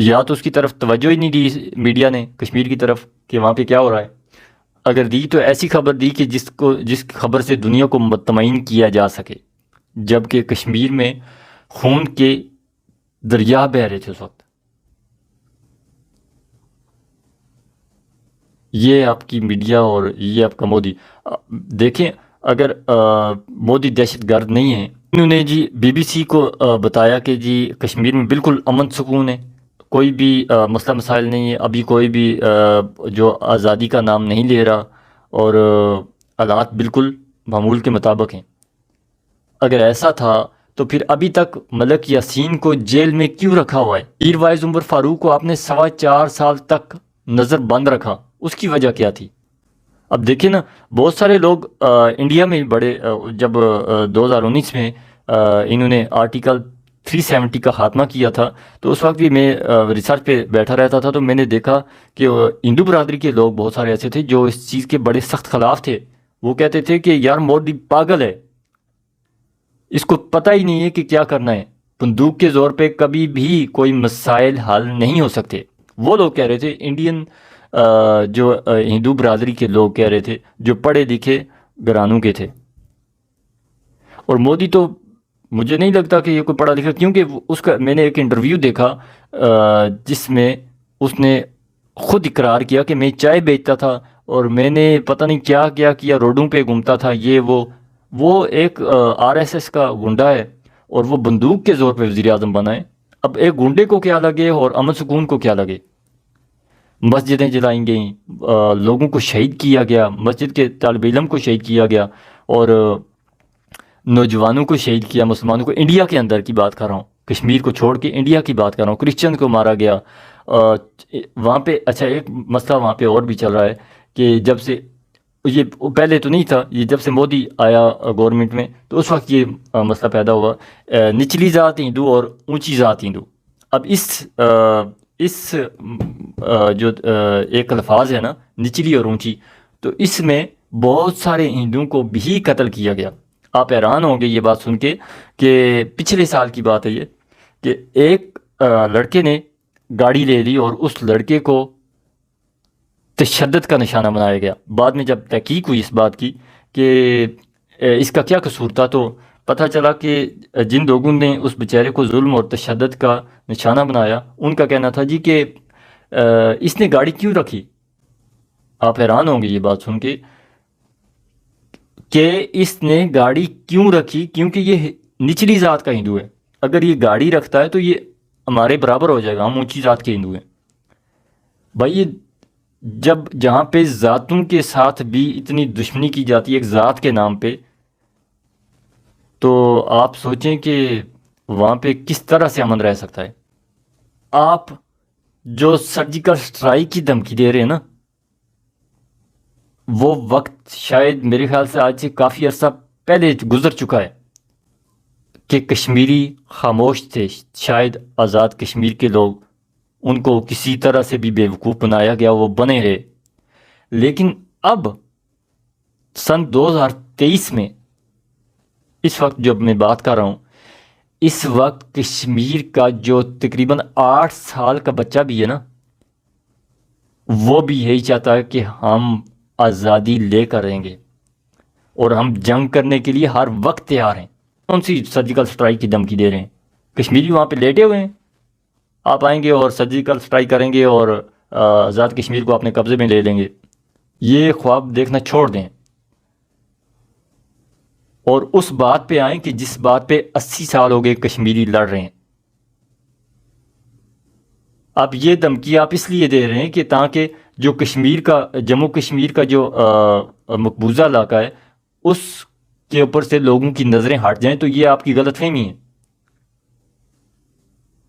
یا تو اس کی طرف توجہ ہی نہیں دی میڈیا نے کشمیر کی طرف کہ وہاں پہ کیا ہو رہا ہے، اگر دی تو ایسی خبر دی کہ جس خبر سے دنیا کو مطمئن کیا جا سکے، جبکہ کشمیر میں خون کے دریا بہہ رہے تھے اس وقت۔ یہ آپ کی میڈیا اور یہ آپ کا مودی، دیکھیں اگر مودی دہشت گرد نہیں ہے، انہوں نے جی بی بی سی کو بتایا کہ جی کشمیر میں بالکل امن سکون ہے، کوئی بھی مسئلہ مسائل نہیں ہے، ابھی کوئی بھی جو آزادی کا نام نہیں لے رہا، اور حالات بالکل معمول کے مطابق ہیں۔ اگر ایسا تھا تو پھر ابھی تک ملک یاسین کو جیل میں کیوں رکھا ہوا ہے؟ میر وائز عمر فاروق کو آپ نے 4.25 سال تک نظر بند رکھا، اس کی وجہ کیا تھی؟ اب دیکھیں نا، بہت سارے لوگ انڈیا میں بڑے، جب 2019 میں انہوں نے آرٹیکل 370 کا خاتمہ کیا تھا، تو اس وقت بھی میں ریسرچ پہ بیٹھا رہتا تھا، تو میں نے دیکھا کہ ہندو برادری کے لوگ بہت سارے ایسے تھے جو اس چیز کے بڑے سخت خلاف تھے۔ وہ کہتے تھے کہ یار مودی پاگل ہے، اس کو پتہ ہی نہیں ہے کہ کیا کرنا ہے، بندوق کے زور پہ کبھی بھی کوئی مسائل حل نہیں ہو سکتے۔ وہ لوگ کہہ رہے تھے، انڈین جو ہندو برادری کے لوگ کہہ رہے تھے، جو پڑھے لکھے گھرانوں کے تھے۔ اور مودی تو مجھے نہیں لگتا کہ یہ کوئی پڑھا لکھا، کیونکہ اس کا میں نے ایک انٹرویو دیکھا جس میں اس نے خود اقرار کیا کہ میں چائے بیچتا تھا اور میں نے پتہ نہیں کیا کیا کیا، روڈوں پہ گھومتا تھا، یہ وہ ایک RSS کا گنڈا ہے اور وہ بندوق کے زور پہ وزیر اعظم بنا ہے۔ اب ایک گنڈے کو کیا لگے اور امن سکون کو کیا لگے؟ مسجدیں جلائیں گئیں، لوگوں کو شہید کیا گیا، مسجد کے طالب علم کو شہید کیا گیا، اور نوجوانوں کو شہید کیا، مسلمانوں کو۔ انڈیا کے اندر کی بات کر رہا ہوں، کشمیر کو چھوڑ کے انڈیا کی بات کر رہا ہوں، کرسچن کو مارا گیا وہاں پہ۔ اچھا، ایک مسئلہ وہاں پہ اور بھی چل رہا ہے کہ جب سے یہ پہلے تو نہیں تھا، یہ جب سے مودی آیا گورنمنٹ میں تو اس وقت یہ مسئلہ پیدا ہوا، نچلی ذات ہندو اور اونچی ذات ہندو۔ اب اس جو ایک الفاظ ہے نا، نچلی اور اونچی، تو اس میں بہت سارے ہندوؤں کو بھی قتل کیا گیا۔ آپ حیران ہوں گے یہ بات سن کے کہ پچھلے سال کی بات ہے یہ، کہ ایک لڑکے نے گاڑی لے لی اور اس لڑکے کو تشدد کا نشانہ بنایا گیا۔ بعد میں جب تحقیق ہوئی اس بات کی کہ اس کا کیا قصور تھا، تو پتہ چلا کہ جن لوگوں نے اس بیچارے کو ظلم اور تشدد کا نشانہ بنایا، ان کا کہنا تھا جی کہ اس نے گاڑی کیوں رکھی۔ آپ حیران ہوں گے یہ بات سن کے کہ اس نے گاڑی کیوں رکھی، کیونکہ یہ نچلی ذات کا ہندو ہے۔ اگر یہ گاڑی رکھتا ہے تو یہ ہمارے برابر ہو جائے گا، ہم اونچی ذات کے ہندو ہیں۔ بھائی یہ جب جہاں پہ ذاتوں کے ساتھ بھی اتنی دشمنی کی جاتی ہے ایک ذات کے نام پہ، تو آپ سوچیں کہ وہاں پہ کس طرح سے امن رہ سکتا ہے۔ آپ جو سرجیکل سٹرائک کی دھمکی دے رہے ہیں نا، وہ وقت شاید میرے خیال سے آج سے کافی عرصہ پہلے گزر چکا ہے کہ کشمیری خاموش تھے۔ شاید آزاد کشمیر کے لوگ، ان کو کسی طرح سے بھی بیوقوف بنایا گیا، وہ بنے رہے۔ لیکن اب سن 2023 میں، اس وقت جب میں بات کر رہا ہوں، اس وقت کشمیر کا جو تقریباً 8 سال کا بچہ بھی ہے نا، وہ بھی یہی چاہتا ہے کہ ہم آزادی لے کر رہیں گے اور ہم جنگ کرنے کے لیے ہر وقت تیار ہیں۔ کون سی سرجیکل سٹرائک کی دھمکی دے رہے ہیں؟ کشمیری وہاں پہ لیٹے ہوئے ہیں، آپ آئیں گے اور سرجیکل سٹرائک کریں گے اور آزاد کشمیر کو اپنے قبضے میں لے لیں گے۔ یہ خواب دیکھنا چھوڑ دیں اور اس بات پہ آئیں کہ جس بات پہ 80 سال ہو گئے کشمیری لڑ رہے ہیں۔ اب یہ دھمکی آپ اس لیے دے رہے ہیں کہ تاکہ جو کشمیر کا، جموں کشمیر کا جو مقبوضہ علاقہ ہے، اس کے اوپر سے لوگوں کی نظریں ہٹ جائیں، تو یہ آپ کی غلط فہمی ہے۔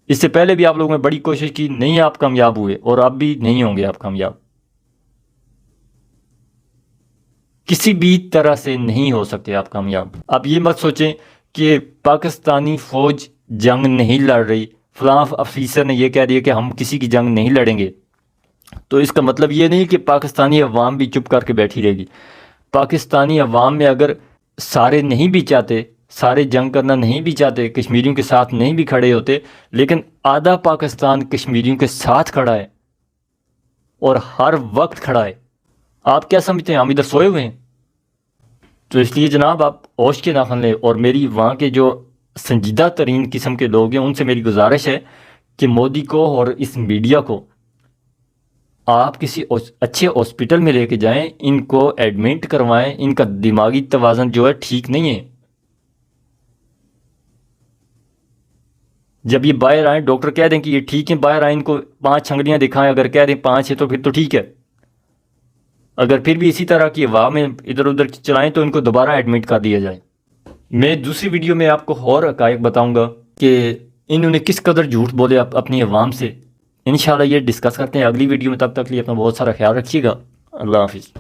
اس سے پہلے بھی آپ لوگوں نے بڑی کوشش کی، نہیں آپ کامیاب ہوئے، اور اب بھی نہیں ہوں گے آپ کامیاب، کسی بھی طرح سے نہیں ہو سکتے آپ کامیاب۔ اب یہ مت سوچیں کہ پاکستانی فوج جنگ نہیں لڑ رہی، فلاں افیسر نے یہ کہہ دیا کہ ہم کسی کی جنگ نہیں لڑیں گے، تو اس کا مطلب یہ نہیں کہ پاکستانی عوام بھی چپ کر کے بیٹھی رہے گی۔ پاکستانی عوام میں اگر سارے نہیں بھی چاہتے، سارے جنگ کرنا نہیں بھی چاہتے, کشمیریوں کے ساتھ نہیں بھی کھڑے ہوتے, لیکن آدھا پاکستان کشمیریوں کے ساتھ کھڑا ہے اور ہر وقت کھڑا ہے. آپ کیا سمجھتے ہیں ہم ادھر سوئے ہوئے ہیں؟ تو اس لیے جناب آپ ہوش کے ناخن لیں. اور میری وہاں کے جو سنجیدہ ترین قسم کے لوگ ہیں ان سے میری گزارش ہے کہ مودی کو اور اس میڈیا کو آپ کسی اچھے ہاسپٹل میں لے کے جائیں, ان کو ایڈمٹ کروائیں, ان کا دماغی توازن جو ہے ٹھیک نہیں ہے. جب یہ باہر آئیں ڈاکٹر کہہ دیں کہ یہ ٹھیک ہے, باہر آئیں ان کو 5 چھنگلیاں دکھائیں, اگر کہہ دیں 5 ہے تو پھر تو ٹھیک ہے. اگر پھر بھی اسی طرح کی ہوا میں ادھر ادھر چلائیں تو ان کو دوبارہ ایڈمٹ کر دیا جائے. میں دوسری ویڈیو میں آپ کو اور حقائق بتاؤں گا کہ انہوں نے کس قدر جھوٹ بولے اپنی عوام سے. انشاءاللہ یہ ڈسکس کرتے ہیں اگلی ویڈیو میں. تب تک لیے اپنا بہت سارا خیال رکھیے گا. اللہ حافظ.